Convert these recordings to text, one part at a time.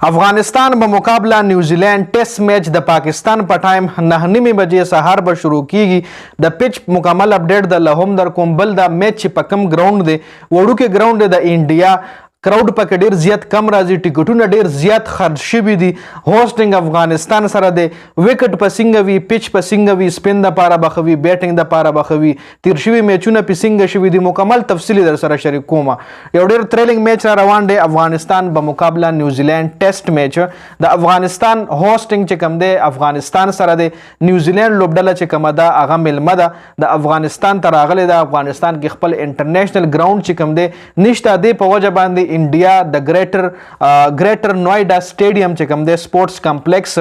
افغانستان به مقابله نیوزیلینڈ ټیسټ میچ د پاکستان په ټایم 9:30 بجې سهار به شروع کیږي. د پیچ مکمل اپډیټ د لهم در کوم. بل د میچ چې په کم ګراونډ دی وړوکی ګراونډ دی د انډیا کراؤډ پکې ډیر زیات کم راځي، ټیکټونه ډیر زیات خرج شوي دي. هوسټینګ افغانستان سره دی. وکټ په څنګه وي، پیچ په څنګه وي، سپین د پاره بخوي، بیټینګ د پاره بخوي، تیر شوي میچونه په څنګه شوي دي، مکمل تفصیلی در سره شریک کوم. یو ډیر تھریلینګ میچ را روان دی. افغانستان په مقابله نیوزیلینډ ټیسټ میچ د افغانستان هوسټینګ چې کم دی افغانستان سره دی. نیوزیلینډ لوبډله چې کومه ده هغه ملمه ده د افغانستان ته راغلی ده. افغانستان کې خپل انټرنیشنل ګراونډ چې کوم دی نشته، دی په وجه باندې انډیا د ګریټر نوایډا سټیډیم چې کوم دی سپورټس کمپلیکس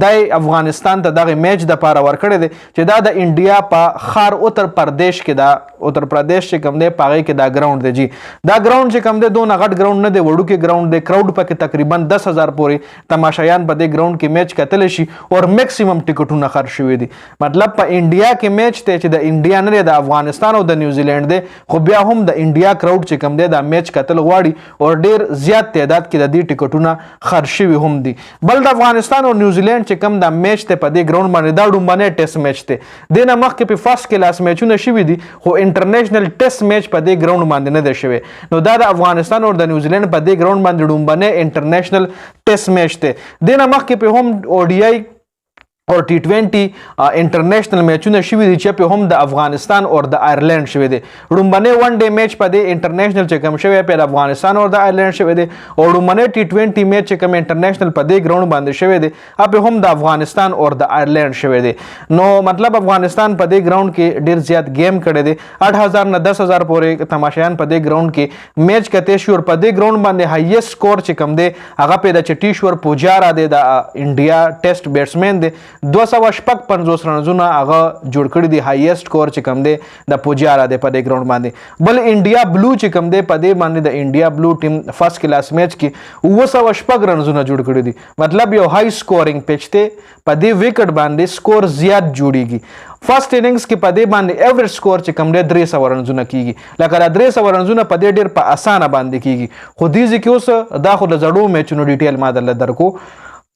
د افغانستان ته دغه میچ د پاره ورکړی دی چې دا د انډیا په خار اتر پردیش کې دا اتر پردیش چې کوم دی په هغې کې دا ګراونډ دی. جی دا ګراونډ چې کوم دی دونه غټ ګراونډ نه دی، وړوکی ګراونډ دی. کراؤډ پکې تقریبا 10,000 پورې تماشایان په دې ګراونډ کې میچ کتلی شي او میکسیمم ټیکټونه خرج شوي دي. مطلب په انډیا کې میچ دی چې د انډیا نه دی، د افغانستان او د نیوزیلینډ دی، خو بیا هم د انډیا کراؤډ چې کوم دی دا میچ کتل غواړي او ډیر زیات تعداد کې د دې ټیکټونه خرج شوي هم دي. بل د افغانستان او نیوزیلینډ چې کوم دا میچ دی په دې ګراونډ باندې دا ډومبنی ټیسټ میچ دی. دې نه مخکې په فرست کلاس میچونه شوي دي خو انټرنیشنل ټیسټ میچ په دې ګراونډ باندې نه دی شوی. نو دا د افغانستان او د نیوزیلینډ په دې ګراونډ باندې ډومبنی انټرنیشنل ټیسټ میچ دی. دې نه مخکې په هم ODI او T20 انټرنیشنل میچونه شوي دي چې په هم د افغانستان او د آیرلینډ شوي دي. ډومبنی ون ډے میچ په دې انټرنیشنل چې کوم شوی په افغانستان او د آیرلینډ شوی دی، او ډومبنی T20 میچ چې کوم انټرنیشنل په دې ګراونډ باندې شوی دی په هم د افغانستان او د آیرلینډ شوی دی. نو مطلب افغانستان په دې ګراونډ کې ډیر زیات گیم کړی دی. 8,000 نه 10,000 پورې تماشایان په دې ګراونډ کې میچ کتی شو. په دې ګراونډ باندې هایست سکور چې کوم دی هغه په د چټیشور پوجارا دی، د انډیا ټیسټ بیټسمین دی. 250 رنزونه هغه جوړ کړي دي. هایست سکور چې کوم دی د پوجارا دی په دې ګراونډ باندې. بل انډیا بلو چې کوم دی په دې باندې د انډیا بلو ټیم فرست کلاس میچ کې 250 رنزونه جوړ کړي دي. مطلب یو های سکورینګ پیچ دی. په دې وکټ باندې سکور زیات جوړیږي. فرست اننګز کې په دې باندې ایوریج سکور چې کوم دی 300 رنزونه کیږي. لکه دا 300 رنزونه په دې ډیر په اسانه باندې کیږي. خو دې ځکه اوس دا خو د زړو میچونو ډیټیل ما درله درکو.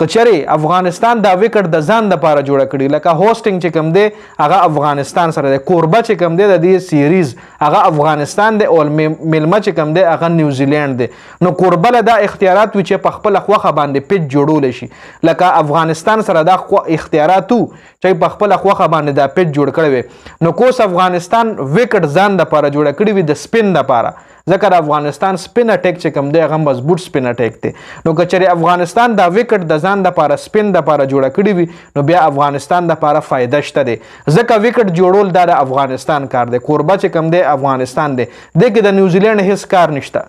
کچری افغانستان دا وکټ د ځان د پاره جوړه کړي. لکه هوسټینګ چې کوم دی هغه افغانستان سره دی. کوربه چې کوم دی د دې سیریز هغه افغانستان دی او ملمه چې کوم دی هغه نیوزیلینډ دی. نو کوربه له دا اختیارات وي چې په خپل خوخه باندې پیچ جوړول شي. لکه افغانستان سره دا اختیارات وو چې په خپل خوخه باندې دا پیچ جوړ کړی وي. نو کوس افغانستان وکټ ځان د پاره جوړه کړی وي د سپین د پاره، ځکه افغانستان سپین اٹیک چې کوم دی هغه مضبوط سپین اٹیک دی. نو کچری افغانستان دا وکټ د ځان د پاره سپین د پاره جوړه کړی وي نو بیا افغانستان د پاره فائدہ شته دی، ځکه وکټ جوړول دا د افغانستان کار دی. کوربه چې کوم دی افغانستان دی، دغه د نیوزیلینډ هیڅ کار نشته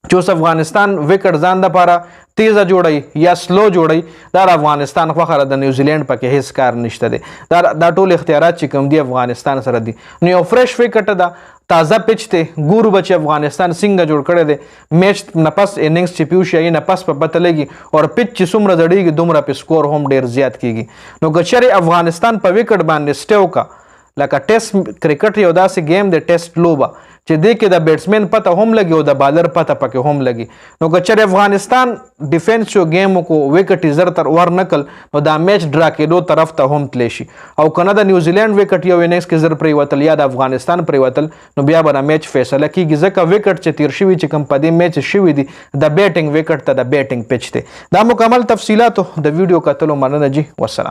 چې افغانستان وکټ ځان د پاره تیزه جوړی یا سلو جوړی. دا افغانستان خو خره د نیوزیلینډ پکې هیڅ کار نشته دی. دا ټول اختیارات چې کوم دی افغانستان سره دي. نو یو فرش وکټ ده، تازه پیچ دی. ګورو بچ افغانستان څنګه جوړ کړی دی. میچ نفس اننګز چې پیو شي نفس په پته لګي او پیچ چې څومره زړیږي دومره په سکور هم ډیر زیات کیږي. نو کچری افغانستان په وکټ باندې سټیو کا لکه ټیسټ کرکټ یو داسې گیم دی، ټیسټ لوبه چې دې کې د بیټسمین پته هم لګي او د بالر پته پکې هم لګي. نو کچری افغانستان ډیفنس شو گیم کو وکټ زر تر ور نکل نو دا میچ ډرا کېدو طرف ته هم تلی شي. او کنه د نیوزیلینډ وکټ یو اننګز کې زر پریوتل یا د افغانستان پریوتل نو بیا به میچ فیصله کیږي، ځکه وکټ چې تیر شوي چې کوم په دې میچ شوي دي د بیټینګ وکټ ته د بیټینګ پیچ دی. دا مکمل تفصیلات د ویډیو کتلو مننه جی. والسلام.